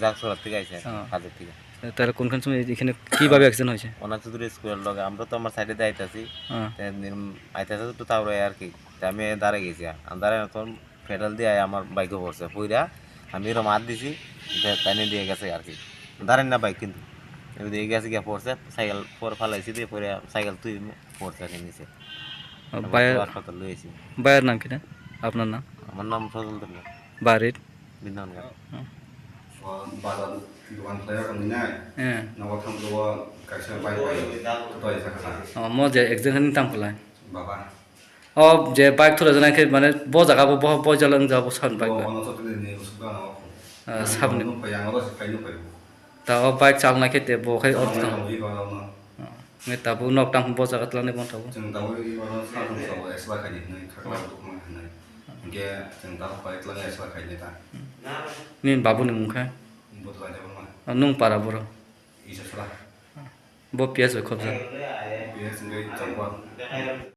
জাগসরার থেকে আইছে কাজের থেকে। তাহলে কোনখান সময় এখানে কিভাবে অ্যাক্সিডেন্ট হয়েছে? অনাথ চৌধুরী স্কুলের লগে আমরা তো আমার সাইডে দিয়ে আইতাছি, আইতাছে তো তারপরে আর কি আমি দাঁড়াই গেছি, দাঁড়ায় তখন ফেডাল দিয়ে আমার বাইকে পড়ছে পুইরা, আমি এরকম হাত দিছি টাইনে দিয়ে গেছে আর কি, দাঁড়ান না বাইক কিন্তু দিয়ে গেছে গিয়ে পড়ছে, সাইকেল পরে ফালাইছি দিয়ে পরে সাইকেল তুই পড়ছে আর কি নিচে, হাসপাতাল লইছি। ভাইয়ের নাম কিনা? আপনার নাম? আমার নাম ফজল দুল্লা, বাড়ির বৃন্দাবন গ্রাম। বাজার দোকান প্লেয়ার কমিনা নগদ থামলো কাছে বাই বাই তয় থাকা মজা একজন তামখলায় বাবা যে বাইক থোড়া জানাকে মানে ব জায়গাবো ব জালাং যাবো সান বাইক সামনে তা বাইক চালনা খেতে বখাই অর্থ তাবো নক টাং ব জায়গা তলানে বন থাবো जों दाउ साथाम साव एसबा खायनो खागला दखमा होननाय गे जों दा बाइक लाङा एसबा खायनो दा निन बाबु नि मुखा बदला जाबो मा नुं पारा बर इसा सला ब पियास खबजा बे जों गै जाबा